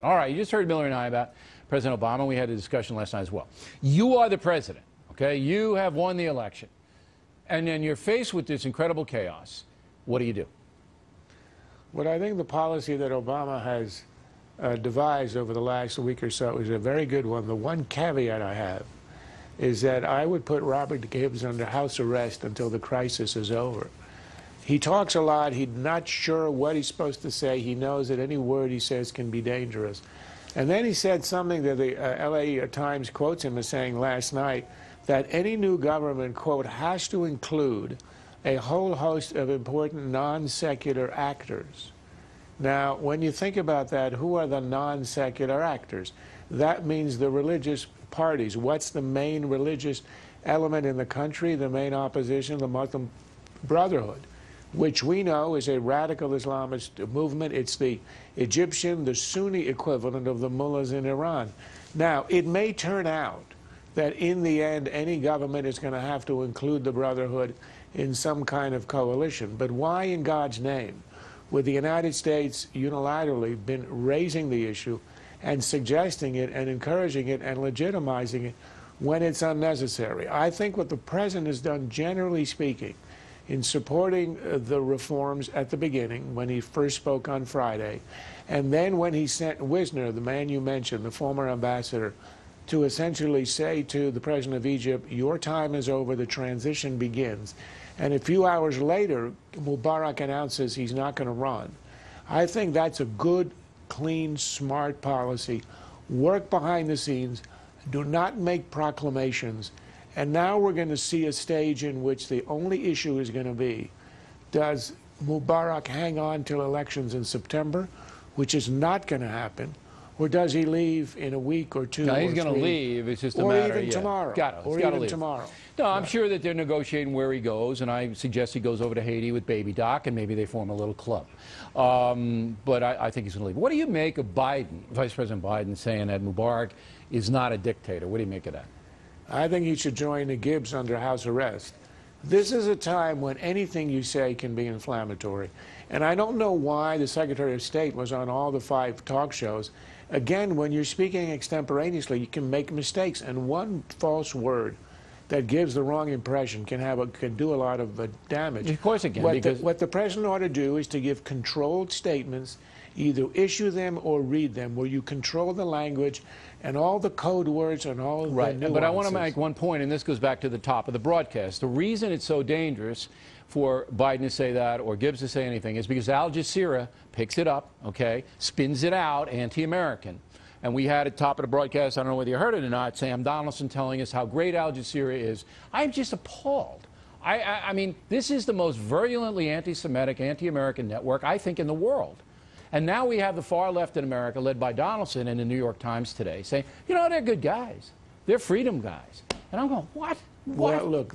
All right, you just heard Miller and I about President Obama. We had a discussion last night as well. You are the president, okay? You have won the election. And then you're faced with this incredible chaos. What do you do? What I think the policy that Obama has devised over the last week or so is a very good one. The one caveat I have is that I would put Robert Gibbs under house arrest until the crisis is over. He talks a lot. He's not sure what he's supposed to say. He knows that any word he says can be dangerous. And then he said something that the LA Times quotes him as saying last night, that any new government, quote, has to include a whole host of important non-secular actors. Now, when you think about that, who are the non-secular actors? That means the religious parties. What's the main religious element in the country? The main opposition, the Muslim Brotherhood, which we know is a radical Islamist movement. It's the Egyptian, the Sunni equivalent of the mullahs in Iran. Now, it may turn out that in the end, any government is going to have to include the Brotherhood in some kind of coalition. But why in God's name would the United States unilaterally been raising the issue and suggesting it and encouraging it and legitimizing it when it's unnecessary? I think what the president has done, generally speaking, in supporting the reforms at the beginning when he first spoke on Friday, and then when he sent Wisner, the man you mentioned, the former ambassador, to essentially say to the president of Egypt, your time is over, the transition begins. And a few hours later, Mubarak announces he's not going to run. I think that's a good, clean, smart policy. Work behind the scenes. Do not make proclamations. And now we're going to see a stage in which the only issue is going to be, does Mubarak hang on till elections in September, which is not going to happen, or does he leave in a week or two? No, or he's going to leave. It's just a matter. Or even tomorrow. Or even leave. Tomorrow. No, I'm sure that they're negotiating where he goes, and I suggest he goes over to Haiti with Baby Doc, and maybe they form a little club. But I think he's going to leave. What do you make of Biden, Vice President Biden, saying that Mubarak is not a dictator? What do you make of that? I think he should join the Gibbs under house arrest. This is a time when anything you say can be inflammatory. And I don't know why the Secretary of State was on all the 5 talk shows. Again, when you're speaking extemporaneously, you can make mistakes. And one false word that gives the wrong impression can do a lot of damage. Of course it can. What the president ought to do is to give controlled statements, either issue them or read them, where you control the language and all the code words and all of the nuances. But I want to make one point, and this goes back to the top of the broadcast. The reason it's so dangerous for Biden to say that or Gibbs to say anything is because Al Jazeera picks it up, okay, spins it out anti-American. And we had at the top of the broadcast, I don't know whether you heard it or not, Sam Donaldson telling us how great Al Jazeera is. I'm just appalled. I mean, this is the most virulently anti-Semitic, anti-American network, I think, in the world. And now we have the far left in America, led by Donaldson in the New York Times today, saying, you know, they're good guys. They're freedom guys. And I'm going, what? Well, look,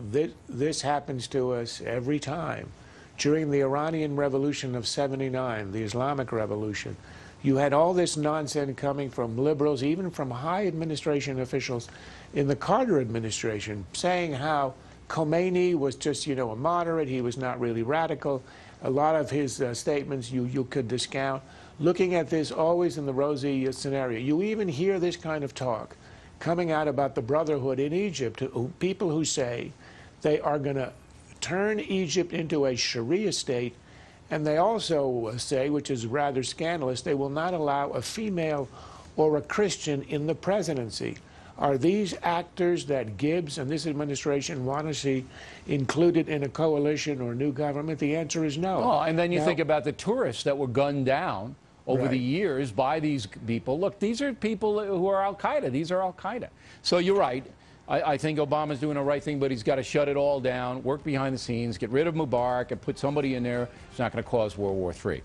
this happens to us every time. During the Iranian Revolution of '79, the Islamic Revolution, you had all this nonsense coming from liberals, even from high administration officials in the Carter administration, saying how Khomeini was just, you know, a moderate. He was not really radical. A lot of his statements you could discount. Looking at this always in the rosy scenario. You even hear this kind of talk coming out about the Brotherhood in Egypt, people who say they are going to turn Egypt into a Sharia state, and they also say, which is rather scandalous, they will not allow a female or a Christian in the presidency. Are these actors that Gibbs and this administration want to see included in a coalition or new government? The answer is no. Oh, and then you think about the tourists that were gunned down over the years by these people. Look, these are people who are al-Qaeda. These are al-Qaeda. So you're right. I think Obama's doing the right thing, but he's got to shut it all down, work behind the scenes, get rid of Mubarak, and put somebody in there who's not going to cause World War III.